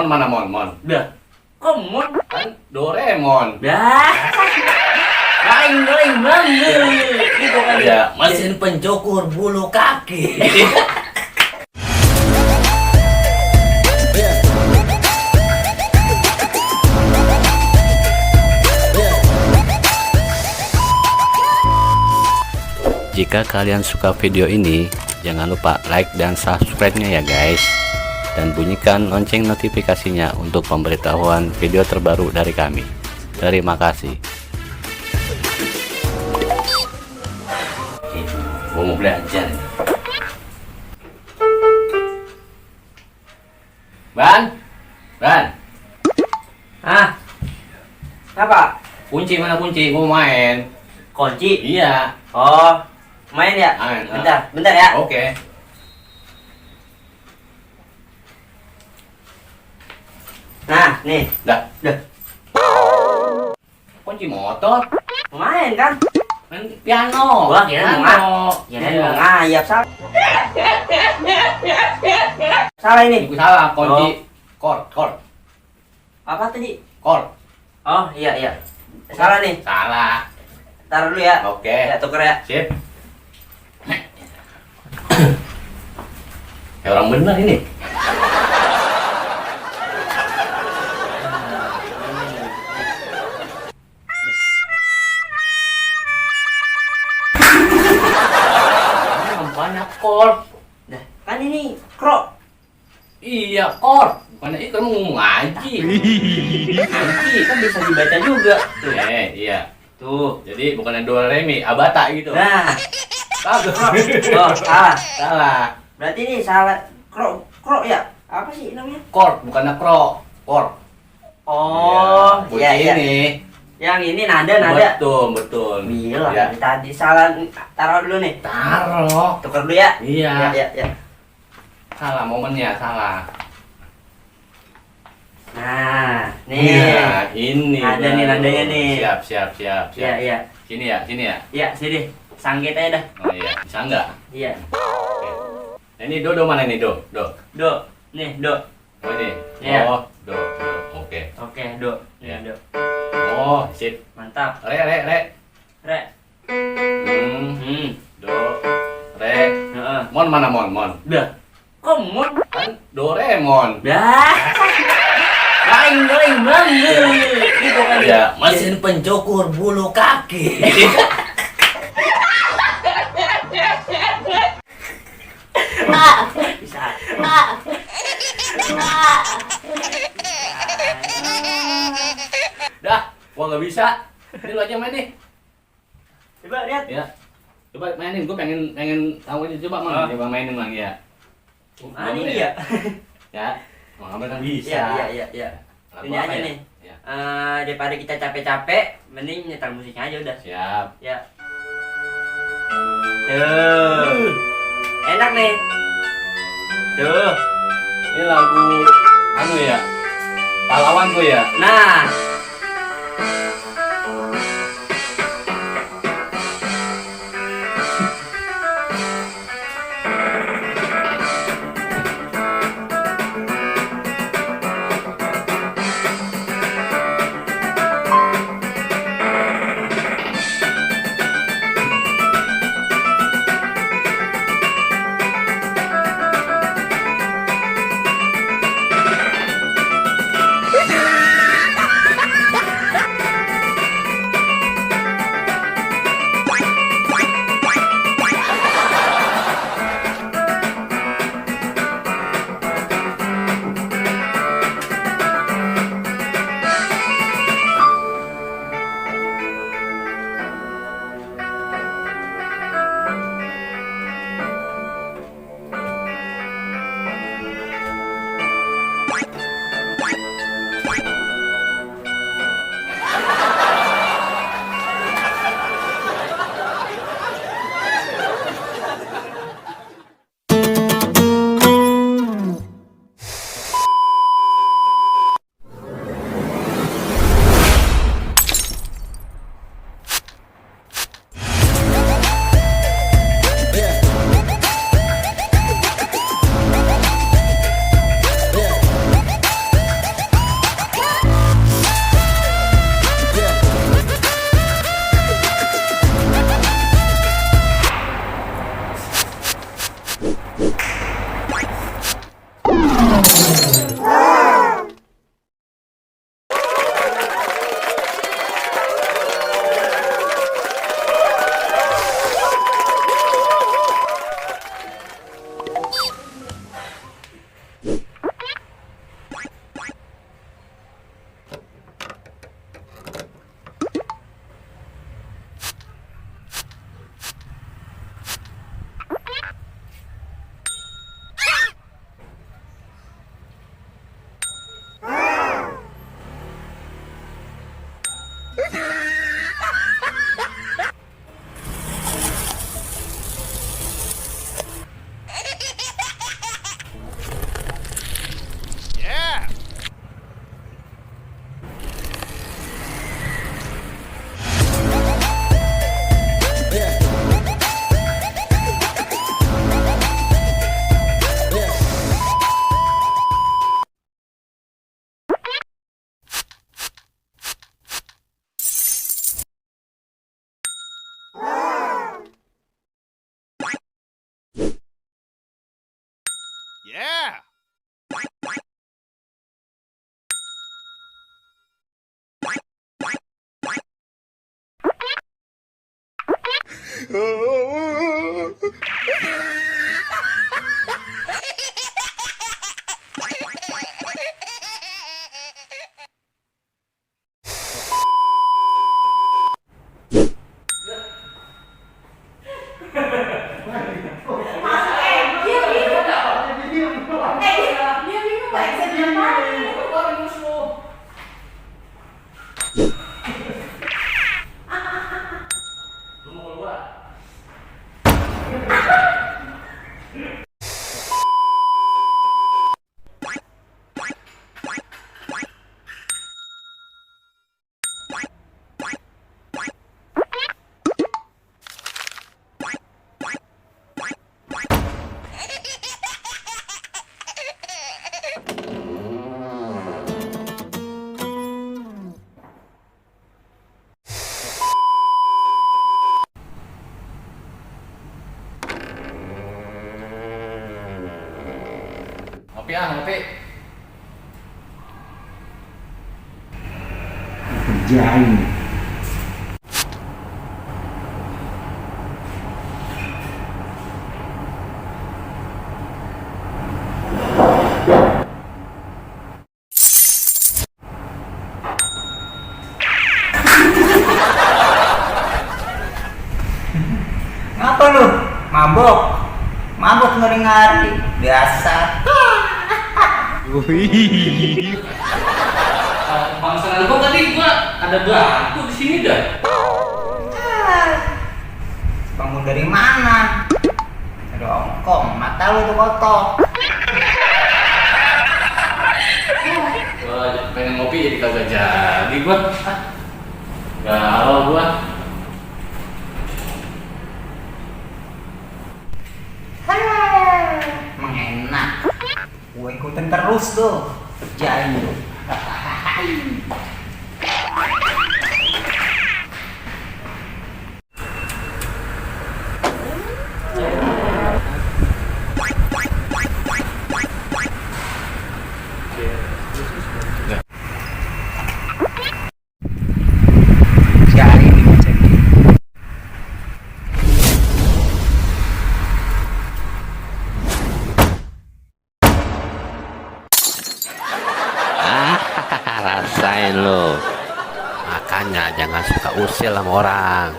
Mon mana Mon? Mon. Dah. Kok Mon? Kan Doraemon. Dah. Lain banget. Itu kan Iya. mesin pencukur bulu kaki. Jika kalian suka video ini, jangan lupa like dan subscribe-nya ya guys. Dan bunyikan lonceng notifikasinya untuk pemberitahuan video terbaru dari kami. Terima kasih. Gua mau belajar. Ban. Hah? Apa? Kunci mana kunci? Gua mau main. Kunci? Iya. Oh, main ya? Main, Bentar ya. Oke. Nah, nih. Dah. Dah. Kunci motor. Main kan? Main piano. Gua kira piano. mau ngayap salah. Salah ini. Iku salah kunci. Chord. Apa tadi? Chord. Oh, iya. Salah nih. Salah. Taruh dulu ya. Oke. Ya, tuker ya. Sip. Kayak orang bener ini. Banyak chord. Dah, kan ini krok. Iya, chord. Bukannya itu kamu ngomong ngaji. Ngaji kan bisa dibaca juga. Tuh. Iya. Tuh. Jadi bukannya do re mi abata gitu. Nah, Bagus. oh, salah. Salah. Berarti ini salah krok ya? Apa sih namanya? Chord bukannya chord. Oh, Iya, iya. ini. Yang ini nada. Betul. Gila, Ya. tadi salah. Taruh dulu nih. Taruh. Tuker dulu ya. Iya. Ya. Salah momennya, salah. Nah, nih. Iya, ini. Ada nih nadanya nih. Siap. Iya. Sini ya. Ya, sini. Sanggit aja dah. Oh iya, bisa enggak? Iya. Oke. Ini do mana ini do? Do. Nih, do. Oh ini. Iya. Oh, do. Oke. Oke, do. Iya. Nih, do. Oh, sip. Mantap. Re. Re. Do. Re. Heeh. Mon mana Mon? Dah. Kok Mon? Kan Doraemon. Dah. Lain banget. Itu kan Iya. mesin pencukur bulu kaki. Bisa. Dah, gua nggak bisa. Ini lu aja main nih. Coba lihat. Ya. Coba mainin, gua pengen tahu aja coba Mang. Coba mainin Mang ya. Ini ya. Ya. Mang Amel kan bisa. Iya. Lagu Ini apa aja ya? nih. Ya. Daripada kita capek-capek, mending nyetel musiknya aja udah. Siap. Ya. Tuh. Enak nih. Tuh. Ini lagu anu ya. Pahlawanku ya. Nah. Ngopi ah, ngopi. Kerjain. Ngapa lu? Mabok? Mabok ngari-ngari? Biasa. Bangsa gua tadi ada batu di sini dah. Kamu dari mana? Ada ongkong, mata lu tuh kotor. Gua pengen ngopi jadi kagak jadi gua. Galau gua. Emang enak. Gue ikutin terus tuh. Kerjain lu. Rasain lo. Makanya jangan suka usil sama orang.